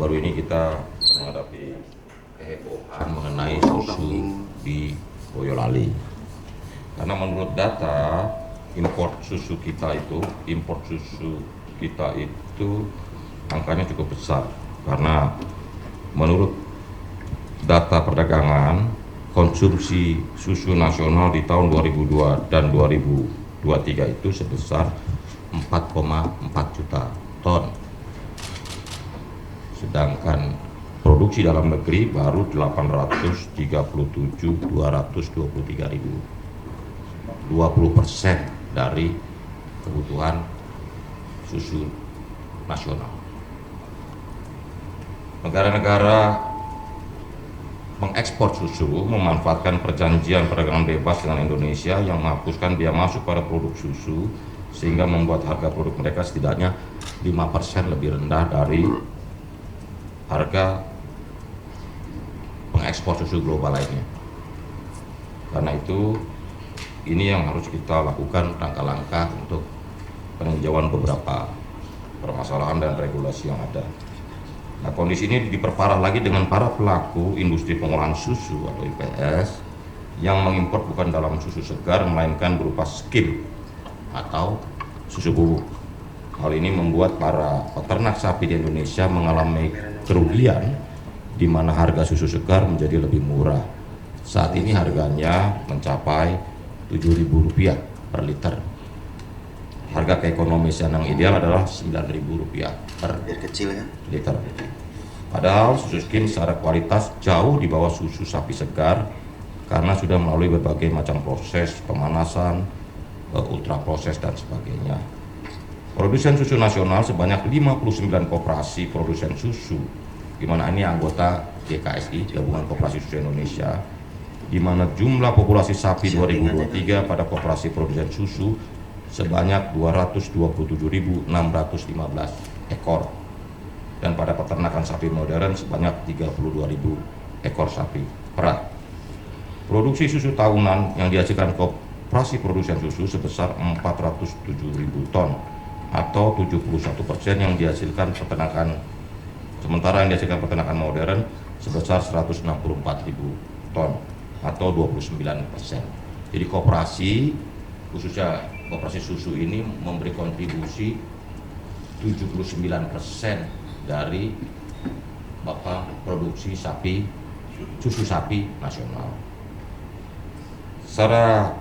baru-baru ini kita menghadapi kehebohan mengenai susu di Boyolali. Karena menurut data import susu kita itu angkanya cukup besar. Karena menurut data perdagangan, konsumsi susu nasional di tahun 2002 dan 2023 itu sebesar 4,4 juta ton. Sedangkan produksi dalam negeri baru 837.223.000, 20% dari kebutuhan susu nasional. Negara-negara mengekspor susu memanfaatkan perjanjian perdagangan bebas dengan Indonesia yang menghapuskan biaya masuk pada produk susu, sehingga membuat harga produk mereka setidaknya 5% lebih rendah dari harga pengekspor susu global lainnya. Karena itu, ini yang harus kita lakukan langkah-langkah untuk peninjauan beberapa permasalahan dan regulasi yang ada. Nah, kondisi ini diperparah lagi dengan para pelaku industri pengolahan susu atau IPS yang mengimpor bukan dalam susu segar, melainkan berupa skim atau susu bubuk. Hal ini membuat para peternak sapi di Indonesia mengalami kerugian, di mana harga susu segar menjadi lebih murah. Saat ini harganya mencapai Rp7.000 per liter. Harga keekonomisan yang ideal adalah Rp9.000 per liter. Padahal susu skim secara kualitas jauh di bawah susu sapi segar karena sudah melalui berbagai macam proses pemanasan, ultra proses dan sebagainya. Produsen susu nasional sebanyak 59 koperasi produsen susu, di mana ini anggota GKSI, Gabungan Koperasi Susu Indonesia, di mana jumlah populasi sapi 2023 pada koperasi produsen susu sebanyak 227.615 ekor, dan pada peternakan sapi modern sebanyak 32.000 ekor sapi perah. Produksi susu tahunan yang dihasilkan koperasi produsen susu sebesar 407.000 ton atau 71% yang dihasilkan peternakan, sementara yang dihasilkan peternakan modern sebesar 164.000 ton atau 29%. Jadi koperasi, khususnya koperasi susu ini memberi kontribusi 79% dari produksi susu sapi nasional. Secara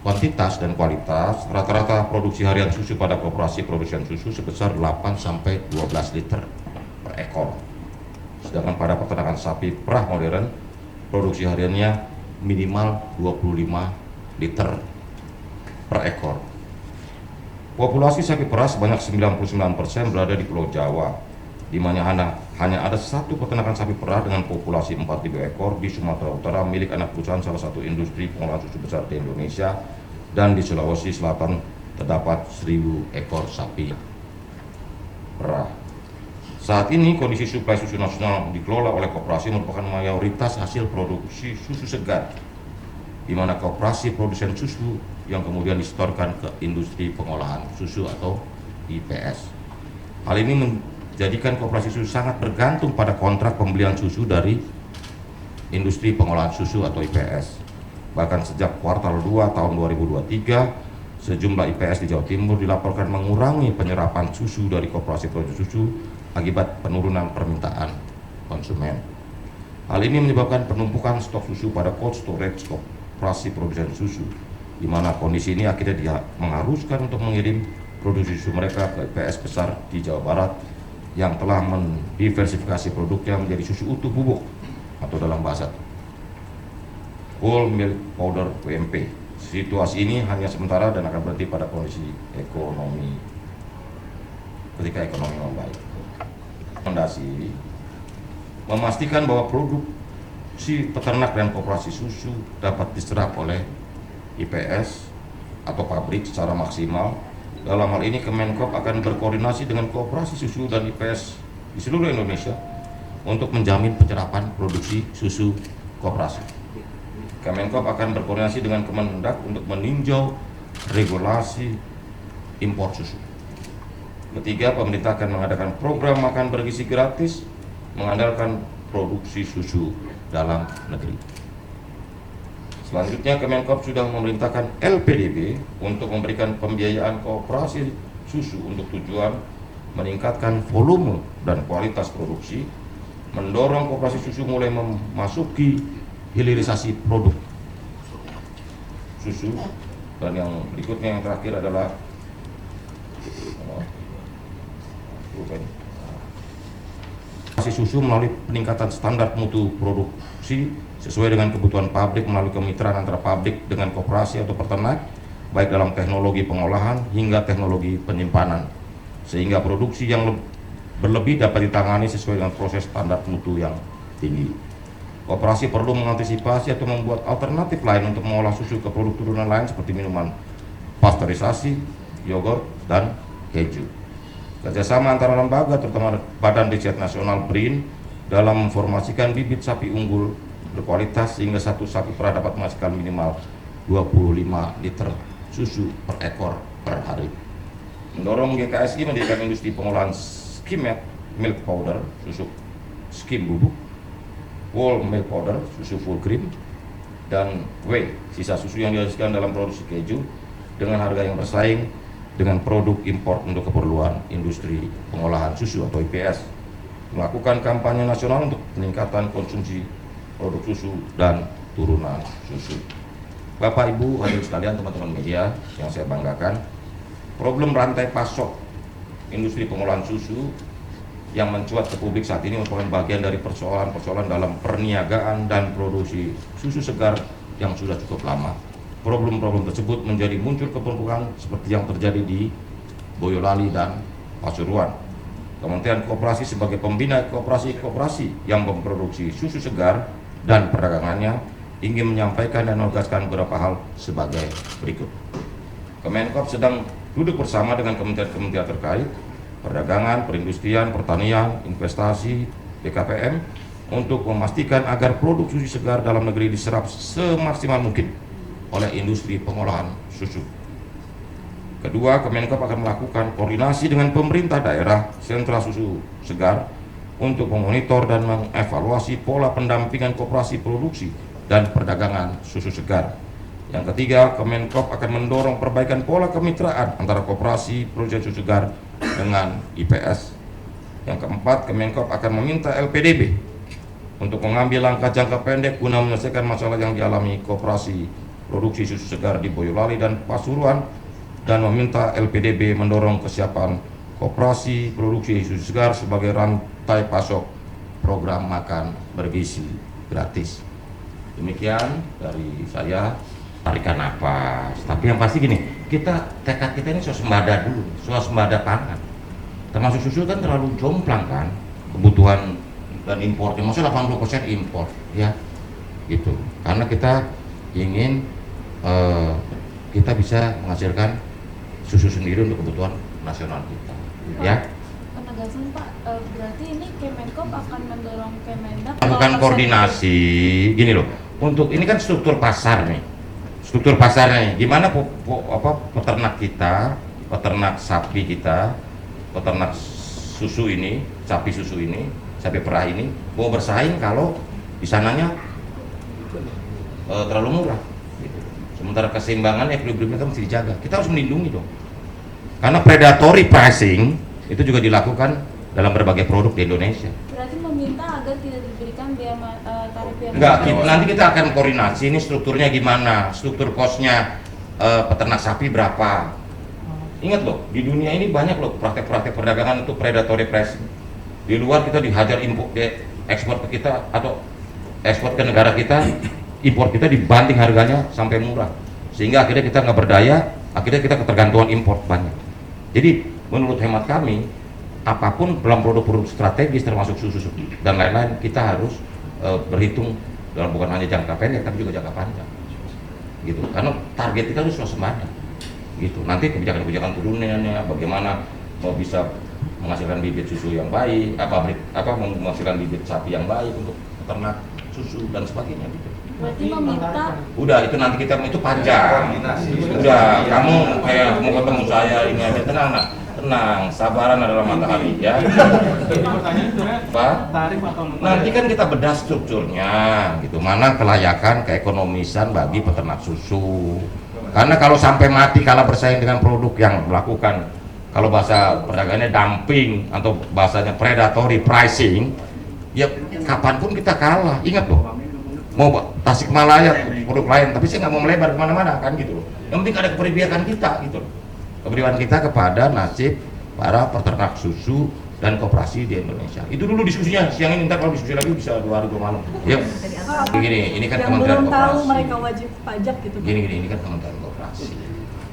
kuantitas dan kualitas, rata-rata produksi harian susu pada koperasi produsen susu sebesar 8-12 liter per ekor. Sedangkan pada peternakan sapi perah modern, produksi hariannya minimal 25 liter per ekor. Populasi sapi perah sebanyak 99% berada di Pulau Jawa, di mana hanya ada satu peternakan sapi perah dengan populasi 4.000 ekor di Sumatera Utara milik anak perusahaan salah satu industri pengolahan susu besar di Indonesia, dan di Sulawesi Selatan terdapat 1.000 ekor sapi perah. Saat ini kondisi suplai susu nasional dikelola oleh koperasi merupakan mayoritas hasil produksi susu segar, di mana koperasi produsen susu yang kemudian disetorkan ke industri pengolahan susu atau IPS. Hal ini menjadikan koperasi susu sangat bergantung pada kontrak pembelian susu dari industri pengolahan susu atau IPS. Bahkan sejak kuartal 2 tahun 2023, sejumlah IPS di Jawa Timur dilaporkan mengurangi penyerapan susu dari koperasi produsen susu akibat penurunan permintaan konsumen. Hal ini menyebabkan penumpukan stok susu pada cold storage koperasi produsen susu, di mana kondisi ini akhirnya dia mengharuskan untuk mengirim produksi susu mereka ke IPS besar di Jawa Barat yang telah mendiversifikasi produknya menjadi susu utuh bubuk atau dalam bahasa whole milk powder WMP. Situasi ini hanya sementara dan akan berhenti pada kondisi ekonomi ketika ekonomi membaik. Rekomendasi memastikan bahwa produksi peternak dan koperasi susu dapat diserap oleh IPS atau pabrik secara maksimal. Dalam hal ini Kemenkop akan berkoordinasi dengan koperasi susu dan IPS di seluruh Indonesia untuk menjamin penyerapan produksi susu koperasi. Kemenkop akan berkoordinasi dengan Kemendak untuk meninjau regulasi impor susu. Ketiga, pemerintah akan mengadakan program makan bergizi gratis mengandalkan produksi susu dalam negeri. Selanjutnya, Kemenkop sudah memerintahkan LPDB untuk memberikan pembiayaan koperasi susu untuk tujuan meningkatkan volume dan kualitas produksi, mendorong koperasi susu mulai memasuki hilirisasi produk susu, dan yang berikutnya yang terakhir adalah koperasi susu melalui peningkatan standar mutu produksi sesuai dengan kebutuhan pabrik melalui kemitraan antara pabrik dengan koperasi atau peternak, baik dalam teknologi pengolahan hingga teknologi penyimpanan, sehingga produksi yang berlebih dapat ditangani sesuai dengan proses standar mutu yang tinggi. Koperasi perlu mengantisipasi atau membuat alternatif lain untuk mengolah susu ke produk turunan lain seperti minuman pasteurisasi, yogurt, dan keju. Kerjasama antara lembaga terutama Badan Riset Nasional BRIN dalam memformasikan bibit sapi unggul berkualitas sehingga satu sapi perah dapat menghasilkan minimal 25 liter susu per ekor per hari. Mendorong GKSI mendirikan industri pengolahan skim milk powder, susu skim bubuk, whole milk powder, susu full cream, dan whey, sisa susu yang dihasilkan dalam produksi keju dengan harga yang bersaing dengan produk impor untuk keperluan industri pengolahan susu atau IPS. Melakukan kampanye nasional untuk peningkatan konsumsi produk susu dan turunan susu. Bapak Ibu hadirin sekalian, teman-teman media yang saya banggakan, problem rantai pasok industri pengolahan susu yang mencuat ke publik saat ini merupakan bagian dari persoalan-persoalan dalam perniagaan dan produksi susu segar yang sudah cukup lama. Problem-problem tersebut menjadi muncul ke permukaan seperti yang terjadi di Boyolali dan Pasuruan. Kementerian Koperasi sebagai pembina koperasi-koperasi yang memproduksi susu segar dan perdagangannya ingin menyampaikan dan menegaskan beberapa hal sebagai berikut. Kemenkop sedang duduk bersama dengan kementerian-kementerian terkait, perdagangan, perindustrian, pertanian, investasi, BKPM, untuk memastikan agar produk susu segar dalam negeri diserap semaksimal mungkin oleh industri pengolahan susu. Kedua, Kemenkop akan melakukan koordinasi dengan pemerintah daerah sentra susu segar untuk memonitor dan mengevaluasi pola pendampingan koperasi produksi dan perdagangan susu segar. Yang ketiga, Kemenkop akan mendorong perbaikan pola kemitraan antara koperasi produsen susu segar dengan IPS. Yang keempat, Kemenkop akan meminta LPDB untuk mengambil langkah jangka pendek guna menyelesaikan masalah yang dialami koperasi produksi susu segar di Boyolali dan Pasuruan, dan meminta LPDB mendorong kesiapan koperasi produksi susu segar sebagai rantai pasok program makan bergizi gratis. Demikian dari saya. Tarikan napas. Tapi yang pasti gini, tekad kita ini swasembada dulu, swasembada pangan. Termasuk susu kan terlalu jomplang kan, kebutuhan dan importnya, maksudnya 80% impor, ya, gitu. Karena kita ingin kita bisa menghasilkan susu sendiri untuk kebutuhan nasional kita, ya. Penegasan Pak, berarti ini Kemenkop akan mendorong Kemendak lakukan koordinasi, gini loh. Untuk ini kan struktur pasar nih. Struktur pasarnya, gimana peternak kita, peternak sapi kita, peternak susu ini, sapi susu ini, sapi perah ini mau bersaing kalau di sananya terlalu murah. Gitu. Sementara keseimbangan equilibrium kita mesti dijaga. Kita harus melindungi dong. Karena predatory pricing itu juga dilakukan dalam berbagai produk di Indonesia. Berarti meminta agar tidak diberikan biaya tarif yang enggak, nanti kita akan koordinasi ini strukturnya gimana, struktur cost-nya peternak sapi berapa. Ingat loh, di dunia ini banyak loh praktek-praktek perdagangan itu predatory pricing. Di luar kita dihajar impor, ekspor ke kita atau ekspor ke negara kita, impor kita dibanting harganya sampai murah. Sehingga akhirnya kita nggak berdaya, akhirnya kita ketergantungan impor banyak. Jadi menurut hemat kami, apapun dalam produk-produk strategis termasuk susu dan lain-lain, kita harus berhitung dalam bukan hanya jangka pendek tapi juga jangka panjang, gitu. Karena target kita harus swasembada, gitu. Nanti kebijakan-kebijakan turunannya, bagaimana mau bisa menghasilkan bibit susu yang baik, menghasilkan bibit sapi yang baik untuk peternak susu dan sebagainya, gitu. Berarti meminta. Udah itu nanti kita itu panjang. Udah kamu kayak mau ketemu saya ini aja, tenang tenang, sabaran adalah matahari ya. Jadi pertanyaan itu Pak, tarif atau nanti kan kita bedah strukturnya gitu, mana kelayakan keekonomisan bagi peternak susu. Karena kalau sampai mati kalah bersaing dengan produk yang melakukan, kalau bahasa perdagangnya dumping atau bahasanya predatory pricing, ya kapanpun kita kalah. Ingat loh, mau Tasikmalaya produk lain, tapi saya nggak mau melebar kemana-mana kan gitu loh. Yang penting ada keperbiakan kita gitu loh, keperbiakan kita kepada nasib para peternak susu dan koperasi di Indonesia. Itu dulu diskusinya siang ini, ntar kalau diskusi lagi bisa 2 hari 2 malam. Ya, gini, ini kan yang Kementerian belum tahu Koperasi. mereka wajib pajak gitu. Gini, ini kan Kementerian Koperasi.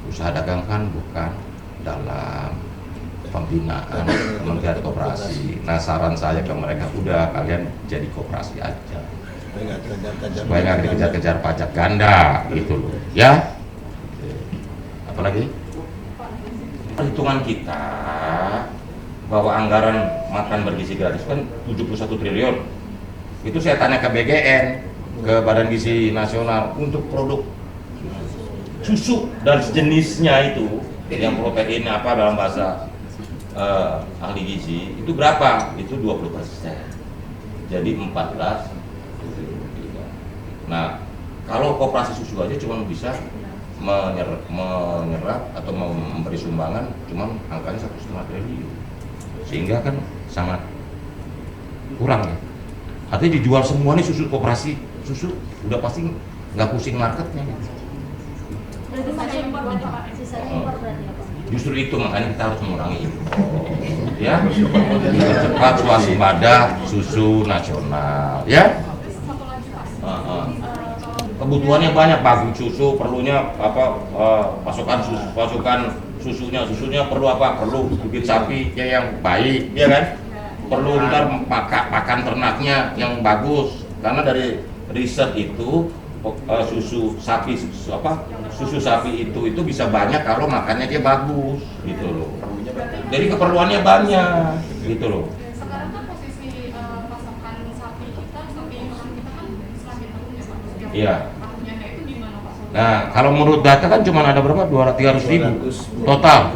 Usaha dagang kan bukan dalam pembinaan Kementerian Koperasi. Nah, saran saya ke mereka, udah kalian jadi koperasi aja. Supaya nggak dikejar-kejar pajak ganda gitu loh. Ya. Apalagi? Perhitungan kita bahwa anggaran makan bergizi gratis kan 71 triliun. Itu saya tanya ke BGN, ke Badan Gizi Nasional, untuk produk susu dan sejenisnya itu yang protein apa dalam bahasa ahli gizi itu berapa? Itu 20%. Jadi 14. Nah, kalau koperasi susu aja cuma bisa menyerap atau memberi sumbangan cuma angkanya 1,5 triliun. Sehingga kan sangat kurang ya. Artinya dijual semua nih susu koperasi susu, udah pasti nggak pusing marketnya. Berarti sisa impor berarti Pak? Sisanya impor berarti apa? Justru itu makanya kita harus mengurangi impor. Ya, cepat swasembada susu nasional. Ya. Satu lagi Pak. Kebutuhannya banyak, bagus susu perlunya apa, pasukan susunya perlu apa, perlu bibit sapi ya yang baik ya kan, perlu ntar pakan ternaknya yang bagus, karena dari riset itu susu sapi itu bisa banyak kalau makannya dia bagus gitu loh, jadi keperluannya banyak gitu loh. Sekarang kan posisi pasokan sapi imporan kita kan semakin turun ya Pak. Iya. Tahunnya itu gimana Pak? Nah, kalau menurut data kan cuma ada berapa? 300 ribu total.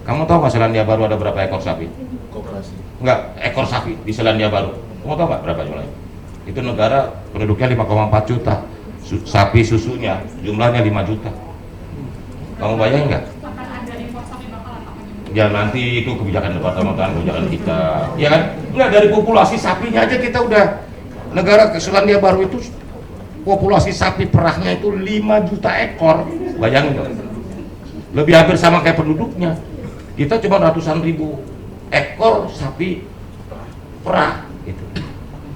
Kamu tahu nggak Selandia Baru ada berapa ekor sapi? Koperasi. Enggak, ekor sapi di Selandia Baru. Kamu tahu nggak berapa jumlahnya? Itu negara penduduknya 5,4 juta. Sapi susunya jumlahnya 5 juta. Kamu bayangin nggak? Akan ada impor sapi bakalan apa gimana? Ya nanti itu kebijakan departemen, kebijakan kita. Ya kan? Enggak, dari populasi sapinya aja kita udah, negara Selandia Baru itu populasi sapi perahnya itu 5 juta ekor. Bayangin dong. Lebih hampir sama kayak penduduknya. Kita cuma ratusan ribu ekor sapi perah gitu.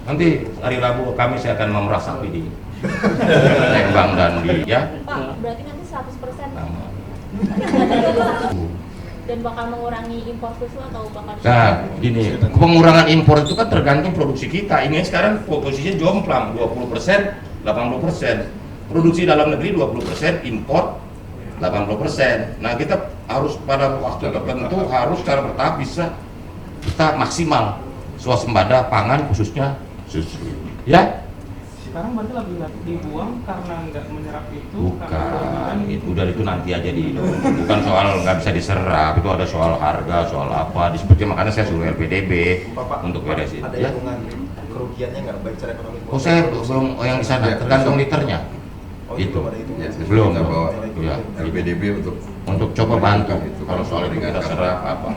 Nanti hari Rabu Kamis saya akan memerah sapi di Lembang dan di ya. Pak, berarti nanti 100% Nama. dan bakal mengurangi impor susu atau bakal Nah, gini, pengurangan impor itu kan tergantung produksi kita. Ini sekarang posisinya jomplang 20%, 80%. Produksi dalam negeri 20%, impor 80%. Nah, kita harus pada waktu tertentu harus secara bertahap bisa kita maksimal swasembada pangan khususnya susu. Ya? sekarang berarti lagi dibuang karena nggak menyerap itu? Bukan, itu dari itu nanti aja di bukan soal nggak bisa diserap, itu ada soal harga, soal apa, seperti makanya saya suruh LPDB untuk beresin. Ada Ya? hitungan kerugiannya nggak baik secara ekonomi? Oh saya belum yang di sana, tergantung liternya. Oh, Itu. belum ada itu. Ya, Belum. kita bawa Ya, LPDB untuk untuk coba bantu itu kalau soal itu kita meringankan. serap apa.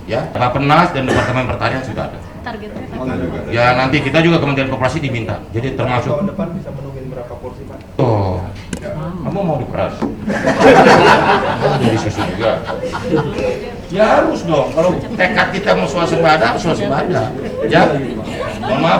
Ya, Bappenas dan Departemen Pertanian sudah ada. targetnya Kita juga ada. Ya nanti kita juga Kementerian Koperasi diminta. Jadi termasuk. Tahun depan bisa menuhin berapa porsi Pak? Oh, Ya. kamu mau diperas? Jadi susu juga. Ya harus dong. Kalau tekad kita mau swasembada, harus swasembada. Ya, mohon maaf